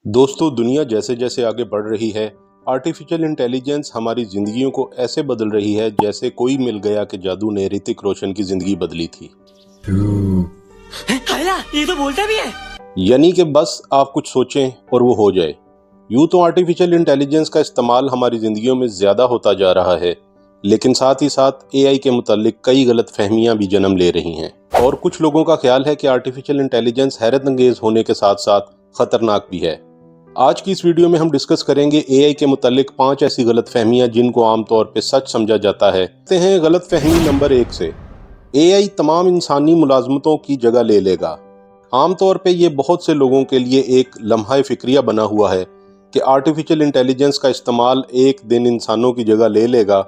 दोस्तों, दुनिया जैसे जैसे आगे बढ़ रही है, आर्टिफिशियल इंटेलिजेंस हमारी जिंदगियों को ऐसे बदल रही है जैसे कोई मिल गया कि जादू ने ऋतिक रोशन की जिंदगी बदली थी। ये तो बोलता भी है। यानी कि बस आप कुछ सोचें और वो हो जाए। यूं तो आर्टिफिशियल इंटेलिजेंस का इस्तेमाल हमारी जिंदगियों में ज्यादा होता जा रहा है, लेकिन साथ ही साथ एआई के मुतालिक कई गलत फहमियां भी जन्म ले रही हैं। और कुछ लोगों का ख्याल है कि आर्टिफिशियल इंटेलिजेंस हैरत अंगेज होने के साथ साथ खतरनाक भी है। आज की इस वीडियो में हम डिस्कस करेंगे एआई के मुतालिक 5 ऐसी गलत फहमियां जिनको आमतौर पर सच समझा जाता है। कहते हैं गलत फहमी नंबर 1 से, एआई तमाम इंसानी मुलाजमतों की जगह ले लेगा। आमतौर पे ये बहुत से लोगों के लिए एक लम्हा फिक्रिया बना हुआ है कि आर्टिफिशियल इंटेलिजेंस का इस्तेमाल एक दिन इंसानों की जगह ले लेगा,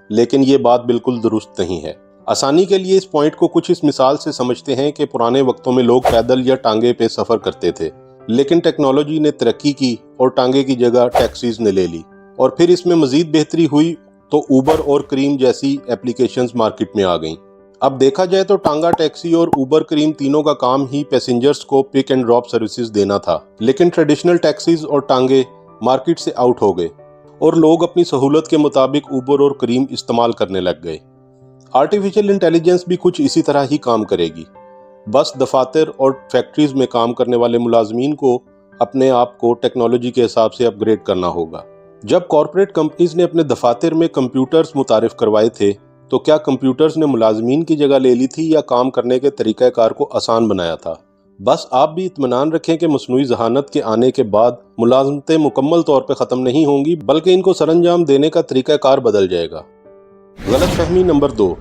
लेकिन ये बात बिल्कुल दुरुस्त नहीं है। आसानी के लिए इस पॉइंट को कुछ इस मिसाल से समझते हैं कि पुराने वक्तों में लोग पैदल या टांगे पे सफर करते थे, लेकिन टेक्नोलॉजी ने तरक्की की और टांगे की जगह टैक्सीज ने ले ली, और फिर इसमें मजीद बेहतरी हुई तो उबर और क्रीम जैसी एप्लीकेशंस मार्केट में आ गईं। अब देखा जाए तो टांगा टैक्सी और उबर क्रीम तीनों का काम ही पैसेंजर्स को पिक एंड ड्रॉप सर्विसेज देना था, लेकिन ट्रेडिशनल टैक्सीज और टांगे मार्केट से आउट हो गए और लोग अपनी सहूलत के मुताबिक उबर और क्रीम इस्तेमाल करने लग गए। आर्टिफिशियल इंटेलिजेंस भी कुछ इसी तरह ही काम करेगी। बस दफातर और फैक्ट्रीज में काम करने वाले मुलाजमीन को अपने आप को टेक्नोलॉजी के हिसाब से अपग्रेड करना होगा। जब कॉरपोरेट कंपनीज ने अपने दफातर में कंप्यूटर्स मुतारिफ करवाए थे, तो क्या कंप्यूटर्स ने मुलाजमीन की जगह ले ली थी या काम करने के तरीक़ाकार को आसान बनाया था? बस आप भी इत्मीनान रखें कि मसनूई ज़हानत के आने के बाद मुलाजमतें मुकम्मल तौर पर ख़त्म नहीं होंगी, बल्कि इनको सरंजाम देने का तरीक़ाकार बदल जाएगा। गलत फहमी नंबर 2,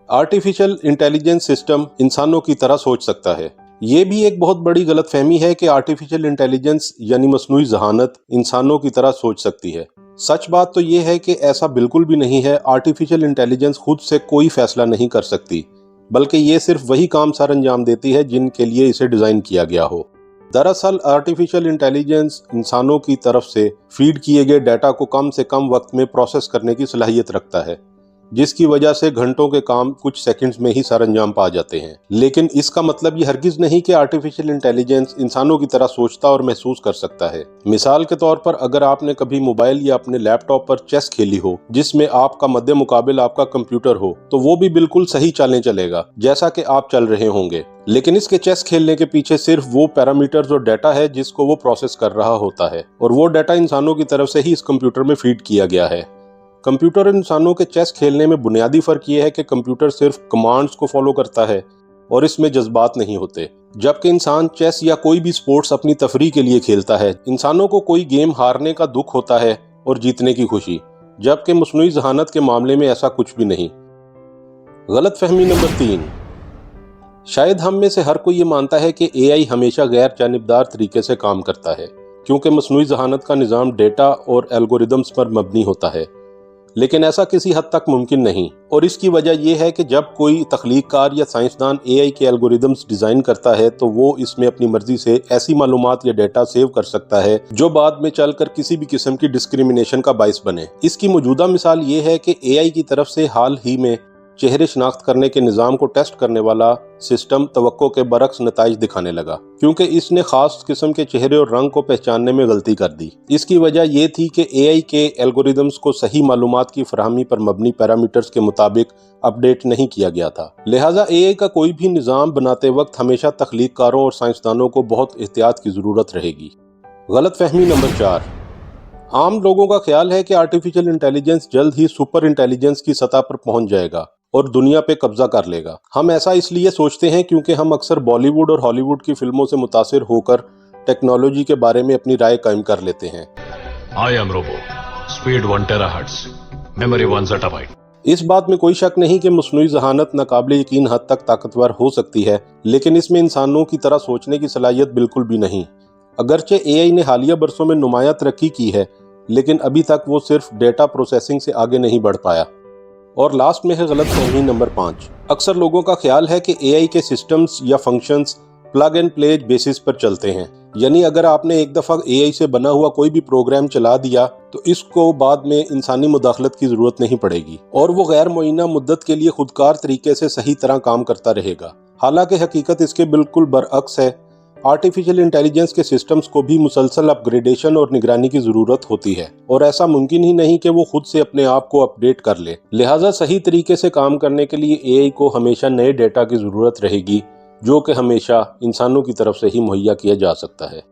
आर्टिफिशियल इंटेलिजेंस सिस्टम इंसानों की तरह सोच सकता है। ये भी एक बहुत बड़ी गलतफहमी है कि आर्टिफिशियल इंटेलिजेंस यानी मसनूई ज़हानत इंसानों की तरह सोच सकती है। सच बात तो ये है कि ऐसा बिल्कुल भी नहीं है। आर्टिफिशियल इंटेलिजेंस खुद से कोई फैसला नहीं कर सकती, बल्कि ये सिर्फ वही काम सर अंजाम देती है जिनके लिए इसे डिज़ाइन किया गया हो। दरअसल आर्टिफिशियल इंटेलिजेंस इंसानों की तरफ से फीड किए गए डाटा को कम से कम वक्त में प्रोसेस करने की सलाहियत रखता है, जिसकी वजह से घंटों के काम कुछ सेकंड्स में ही सर अंजाम पा जाते हैं। लेकिन इसका मतलब ये हरगिज नहीं कि आर्टिफिशियल इंटेलिजेंस इंसानों की तरह सोचता और महसूस कर सकता है। मिसाल के तौर पर अगर आपने कभी मोबाइल या अपने लैपटॉप पर चेस खेली हो जिसमें आपका मद्दे मुकाबिल आपका कंप्यूटर हो, तो वो भी बिल्कुल सही चालें चलेगा जैसा कि आप चल रहे होंगे, लेकिन इसके चेस खेलने के पीछे सिर्फ वो पैरामीटर्स और डाटा है जिसको वो प्रोसेस कर रहा होता है, और वो डाटा इंसानों की तरफ से ही इस कंप्यूटर में फीड किया गया है। कंप्यूटर और इंसानों के चेस खेलने में बुनियादी फर्क ये है कि कंप्यूटर सिर्फ कमांड्स को फॉलो करता है और इसमें जज्बात नहीं होते, जबकि इंसान चेस या कोई भी स्पोर्ट्स अपनी तफरीह के लिए खेलता है। इंसानों को कोई गेम हारने का दुख होता है और जीतने की खुशी, जबकि मसनूई ज़हानत के मामले में ऐसा कुछ भी नहीं। गलत फहमी नंबर 3, शायद हम में से हर कोई ये मानता है कि एआई हमेशा गैर जानिबदार तरीके से काम करता है, क्योंकि मसनूई ज़हानत का निज़ाम डेटा और एल्गोरिदम्स पर मबनी होता है। लेकिन ऐसा किसी हद तक मुमकिन नहीं, और इसकी वजह यह है कि जब कोई तख्लीककार या साइंसदान एआई के एल्गोरिदम्स डिज़ाइन करता है तो वो इसमें अपनी मर्जी से ऐसी मालूमात या डेटा सेव कर सकता है जो बाद में चलकर किसी भी किस्म की डिस्क्रिमिनेशन का बाइस बने। इसकी मौजूदा मिसाल ये है कि एआई की तरफ से हाल ही में चेहरे शनाख्त करने के निज़ाम को टेस्ट करने वाला सिस्टम तवक्को के बरक्स नताइज दिखाने लगा, क्योंकि इसने खास किस्म के चेहरे और रंग को पहचानने में गलती कर दी। इसकी वजह यह थी कि एआई के एल्गोरिदम्स को सही मालूमात की फराहमी पर मबनी पैरामीटर्स के मुताबिक अपडेट नहीं किया गया था। लिहाजा एआई का कोई भी निज़ाम बनाते वक्त हमेशा तख्लीककारों और साइंसदानों को बहुत एहतियात की ज़रूरत रहेगी। गलत फहमी नंबर 4, आम लोगों का ख्याल है कि आर्टिफिशियल इंटेलिजेंस जल्द ही सुपर इंटेलिजेंस की सतह पर पहुंच जाएगा और दुनिया पे कब्जा कर लेगा। हम ऐसा इसलिए सोचते हैं क्योंकि हम अक्सर बॉलीवुड और हॉलीवुड की फिल्मों से मुतासिर होकर टेक्नोलॉजी के बारे में अपनी राय कायम कर लेते हैं। I am Robo, speed 1 terahertz, memory 1 zettabyte। इस बात में कोई शक नहीं कि मसनूई ज़हानत नाकाबिले यकीन हद तक ताकतवर हो सकती है, लेकिन इसमें इंसानों की तरह सोचने की सलाहियत बिल्कुल भी नहीं। अगरचे एआई ने हालिया बरसों में नुमाया तरक्की की है, लेकिन अभी तक वो सिर्फ डेटा प्रोसेसिंग से आगे नहीं बढ़ पाया। और लास्ट में है गलत फहमी नंबर 5, अक्सर लोगों का ख्याल है कि एआई के सिस्टम्स या functions plug and play basis पर चलते हैं, यानी अगर आपने एक दफ़ा एआई से बना हुआ कोई भी प्रोग्राम चला दिया तो इसको बाद में इंसानी मुदाखलत की ज़रूरत नहीं पड़ेगी और वो गैर मुअय्यना मुद्दत के लिए खुदकार तरीके से सही तरह काम करता रहेगा। हालांकि हकीकत इसके बिल्कुल बरअक्स है। आर्टिफिशियल इंटेलिजेंस के सिस्टम्स को भी मुसलसल अपग्रेडेशन और निगरानी की जरूरत होती है, और ऐसा मुमकिन ही नहीं कि वो खुद से अपने आप को अपडेट कर ले। लिहाजा सही तरीके से काम करने के लिए एआई को हमेशा नए डेटा की जरूरत रहेगी, जो कि हमेशा इंसानों की तरफ से ही मुहैया किया जा सकता है।